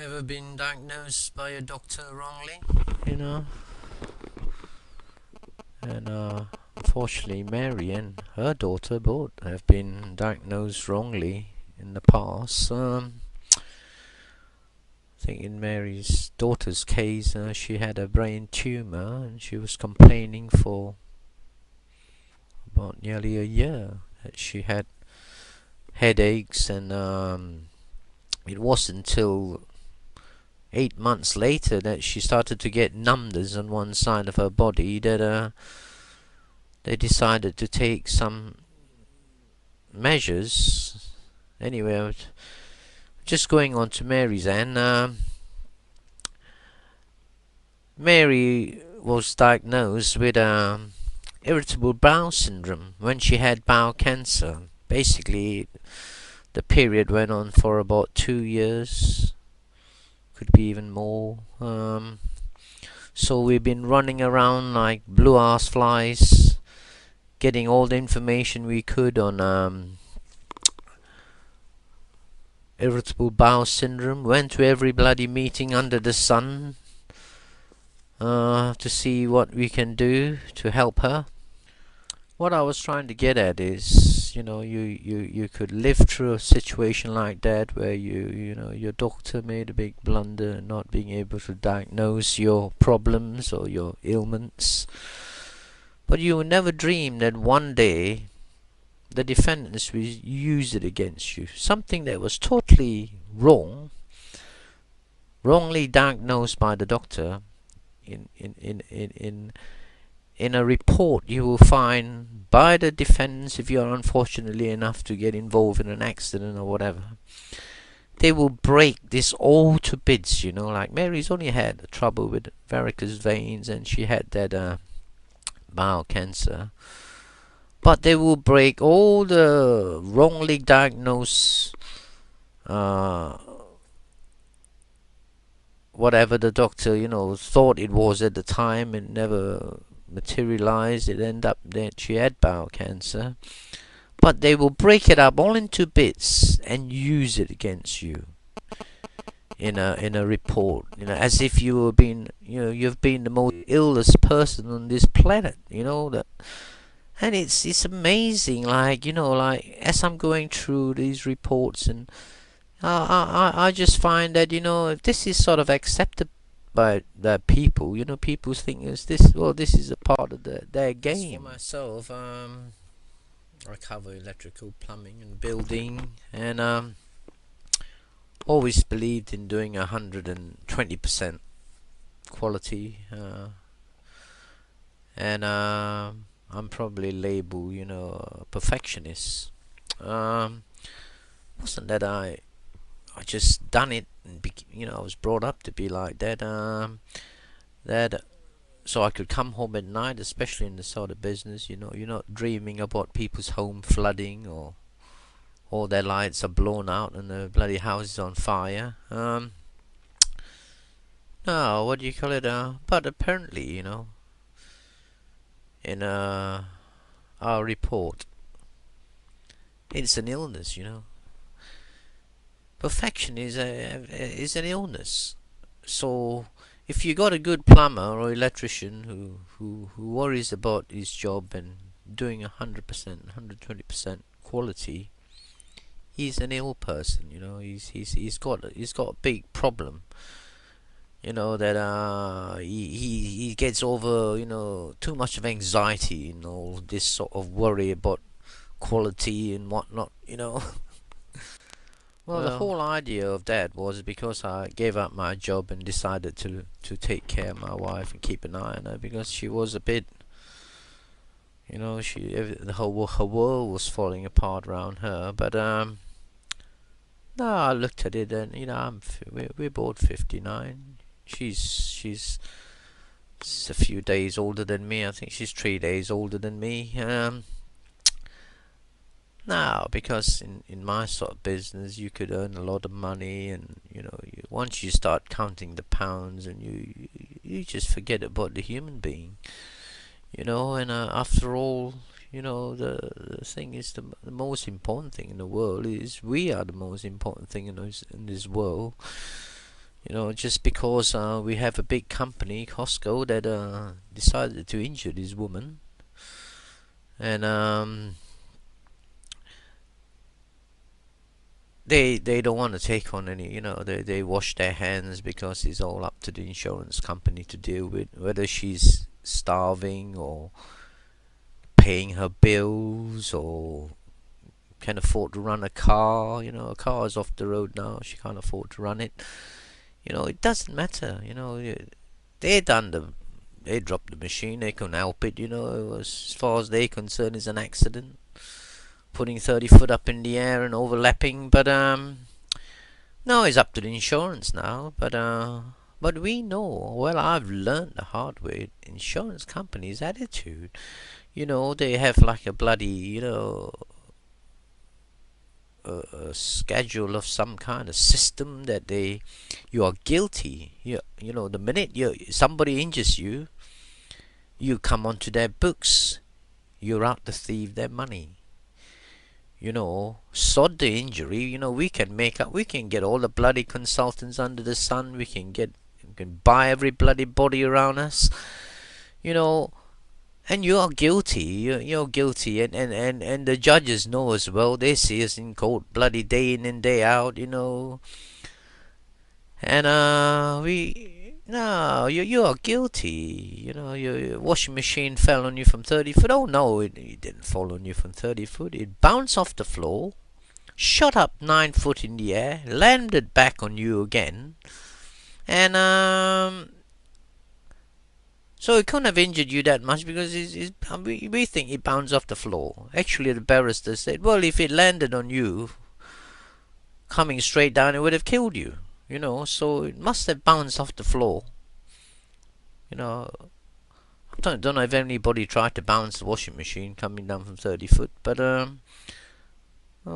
Ever been diagnosed by a doctor wrongly? You know? And unfortunately, Mary and her daughter both have been diagnosed wrongly in the past. I think in Mary's daughter's case, she had a brain tumor and she was complaining for about nearly a year that she had headaches, and it wasn't until 8 months later that she started to get numbness on one side of her body that they decided to take some measures. Anyway, just going on to Mary's end. Mary was diagnosed with irritable bowel syndrome when she had bowel cancer. Basically, the period went on for about 2 years, could be even more. So we've been running around like blue ass flies, getting all the information we could on irritable bowel syndrome. Went to every bloody meeting under the sun to see what we can do to help her. What I was trying to get at is, you could live through a situation like that where your doctor made a big blunder not being able to diagnose your problems or your ailments, but you would never dream that one day the defendants will use it against you. Something that was totally wrongly diagnosed by the doctor. In a report you will find by the defendants, if you are unfortunately enough to get involved in an accident or whatever, they will break this all to bits. Like Mary's only had trouble with varicose veins and she had that bowel cancer, but they will break all the wrongly diagnosed whatever the doctor thought it was at the time and never materialized. It ended up that she had bowel cancer, but they will break it up all into bits and use it against you in a report, as if you've been the most illest person on this planet, that. And it's amazing, like as I'm going through these reports, and I just find that if this is sort of accepted by the people, people think this is a part of their game. For myself, I cover electrical, plumbing, and building, and always believed in doing 120% quality, and I'm probably labeled, a perfectionist. Wasn't that I just done it, and I was brought up to be like that. That so I could come home at night, especially in the sort of business. You're not dreaming about people's home flooding or all their lights are blown out and the bloody house is on fire. No, what do you call it? But apparently, in our report, it's an illness. Perfection is an illness. So if you got a good plumber or electrician who worries about his job and doing 100%, 120% quality, he's an ill person. He's got a big problem. That he gets over too much of anxiety and all this sort of worry about quality and whatnot. Well, the whole idea of that was because I gave up my job and decided to take care of my wife and keep an eye on her, because she was a bit, her world was falling apart around her. But no, I looked at it and we're both 59. She's a few days older than me. I think she's 3 days older than me. Now, because in my sort of business, you could earn a lot of money, and once you start counting the pounds, and you just forget about the human being, And after all, the thing is, the most important thing in the world is we are the most important thing in this world. Just because we have a big company, Costco, that decided to injure this woman, and they don't want to take on any. They wash their hands because it's all up to the insurance company to deal with whether she's starving or paying her bills or can afford to run a car. A car is off the road now. She can't afford to run it. It doesn't matter. They done the they dropped the machine. They couldn't help it. As far as they're concerned, it's an accident. Putting 30 foot up in the air and overlapping, but no, it's up to the insurance now. But we know. Well, I've learned the hard way. Insurance companies' attitude. They have like a bloody a schedule of some kind of system that you are guilty. The minute somebody injures you, you come onto their books. You're out to thieve their money. Sod the injury. We can make up. We can get all the bloody consultants under the sun. We can buy every bloody body around us. And you are guilty. You're guilty, and the judges know as well. They see us in court bloody day in and day out. And we no, you are guilty. Your washing machine fell on you from 30 foot. Oh no, it didn't fall on you from 30 foot. It bounced off the floor, shot up 9 foot in the air, landed back on you again, and so it couldn't have injured you that much because we think it bounced off the floor. Actually, the barrister said, well, if it landed on you, coming straight down, it would have killed you. So it must have bounced off the floor. I don't know if anybody tried to bounce the washing machine coming down from 30 foot, but well,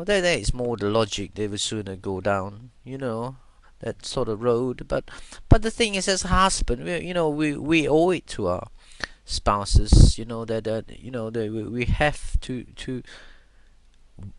that is more the logic. They would sooner go down, that sort of road. But the thing is, as a husband, we owe it to our spouses, that we have to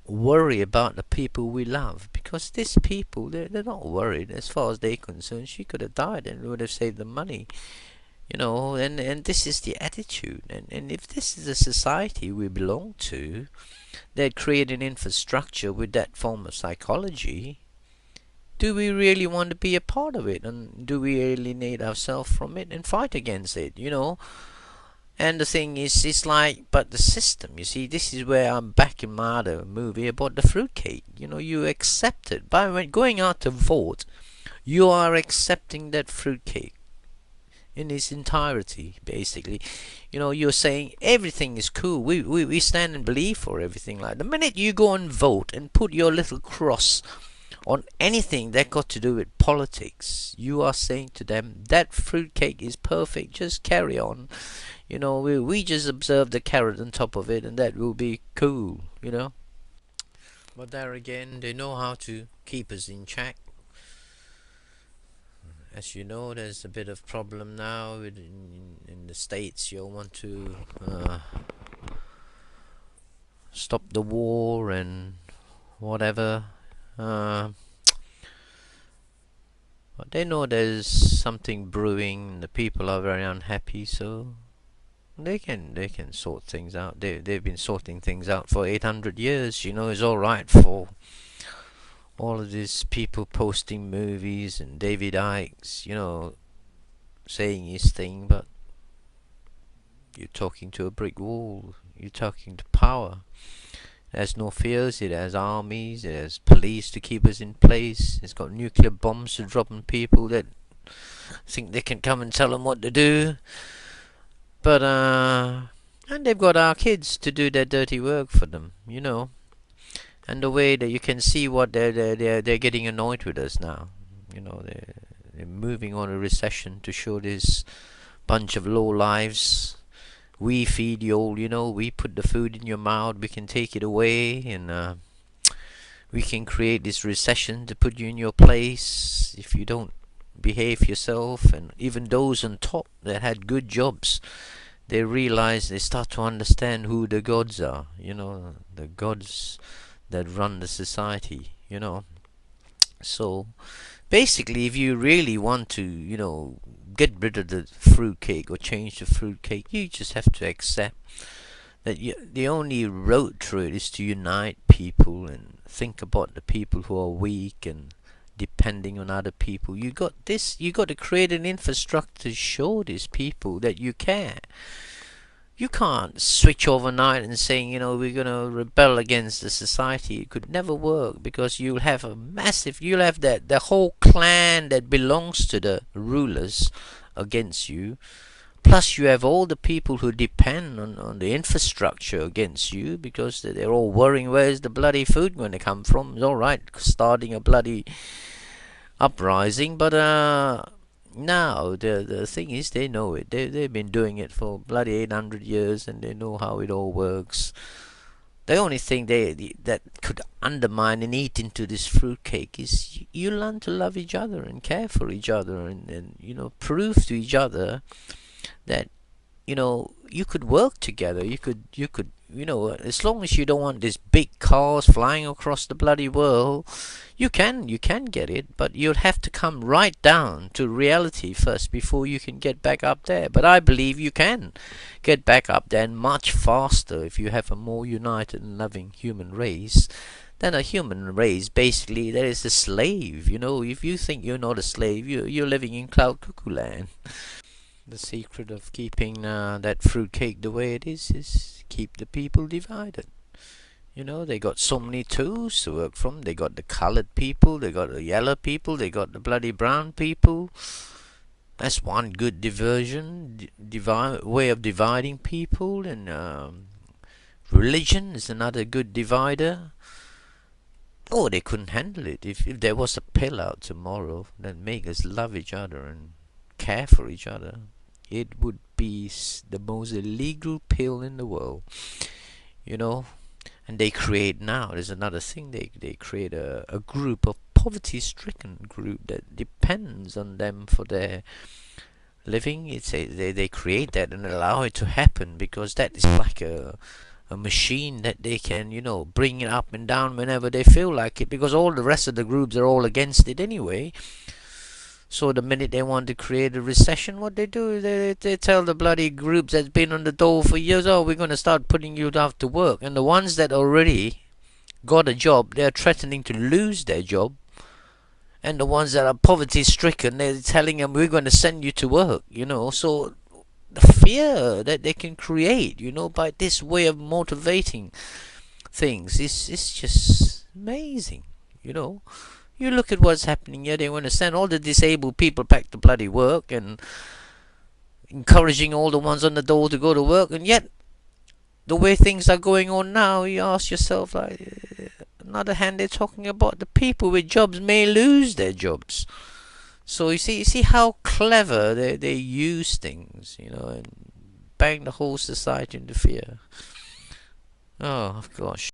worry about the people we love, because these people, they're not worried. As far as they're concerned, she could have died and we would have saved the money. And this is the attitude. And if this is a society we belong to, that create an infrastructure with that form of psychology, do we really want to be a part of it? And do we alienate ourselves from it and fight against it? And the thing is, it's like, but the system, you see, this is where I'm back in my other movie about the fruitcake. You accept it. By going out to vote, you are accepting that fruitcake in its entirety, basically. You're saying everything is cool. We stand and believe for everything. Like the minute you go and vote and put your little cross on anything that got to do with politics, you are saying to them, that fruitcake is perfect, just carry on. We just observe the carrot on top of it and that will be cool. But there again, they know how to keep us in check. As you know, there's a bit of problem now in the States. You'll want to stop the war and whatever. But they know there's something brewing. The people are very unhappy, so they can sort things out. They've been sorting things out for 800 years. It's all right for all of these people posting movies and David Icke's, saying his thing, but you're talking to a brick wall. You're talking to power. It has no fears. It has armies. It has police to keep us in place. It's got nuclear bombs to drop on people that think they can come and tell them what to do. But and they've got our kids to do their dirty work for them. And the way that you can see what they're getting annoyed with us now. They're moving on a recession to show this bunch of low lives. We feed you all, we put the food in your mouth, we can take it away, and we can create this recession to put you in your place if you don't behave yourself. And even those on top that had good jobs, they realize, they start to understand who the gods are, the gods that run the society. So Basically, if you really want to, get rid of the fruitcake or change the fruitcake, you just have to accept that the only road through it is to unite people and think about the people who are weak and depending on other people. You got to create an infrastructure to show these people that you care. You can't switch overnight and saying, we're going to rebel against the society. It could never work, because you'll have the whole clan that belongs to the rulers against you. Plus, you have all the people who depend on the infrastructure against you, because they're all worrying, where's the bloody food going to come from? It's all right starting a bloody uprising, but now the thing is, they know it. They've been doing it for bloody 800 years, and they know how it all works. The only thing that could undermine and eat into this fruitcake is you learn to love each other and care for each other, and prove to each other that you could work together. You could as long as you don't want these big cars flying across the bloody world, you can get it, but you'll have to come right down to reality first before you can get back up there. But I believe you can get back up there, and much faster, if you have a more united and loving human race than a human race basically that is a slave. If you think you're not a slave, you're living in cloud cuckoo land. The secret of keeping that fruitcake the way it is keep the people divided. They got so many tools to work from. They got the colored people, they got the yellow people, they got the bloody brown people. That's one good diversion, way of dividing people. And religion is another good divider. Oh, they couldn't handle it. If there was a pill out tomorrow that make us love each other and care for each other, it would be the most illegal pill in the world. And they create now, there's another thing, they create a group of poverty-stricken group that depends on them for their living. They create that and allow it to happen, because that is like a machine that they can bring it up and down whenever they feel like it, because all the rest of the groups are all against it anyway. So the minute they want to create a recession, what they do is they tell the bloody groups that's been on the dole for years, oh, we're going to start putting you out to work. And the ones that already got a job, they're threatening to lose their job. And the ones that are poverty stricken, they're telling them, we're going to send you to work. So the fear that they can create, by this way of motivating things is just amazing. You look at what's happening here. They want to send all the disabled people back to bloody work, and encouraging all the ones on the dole to go to work. And yet, the way things are going on now, you ask yourself, like, on the other hand, they're talking about the people with jobs may lose their jobs. So you see how clever they use things, and bang the whole society into fear. Oh gosh.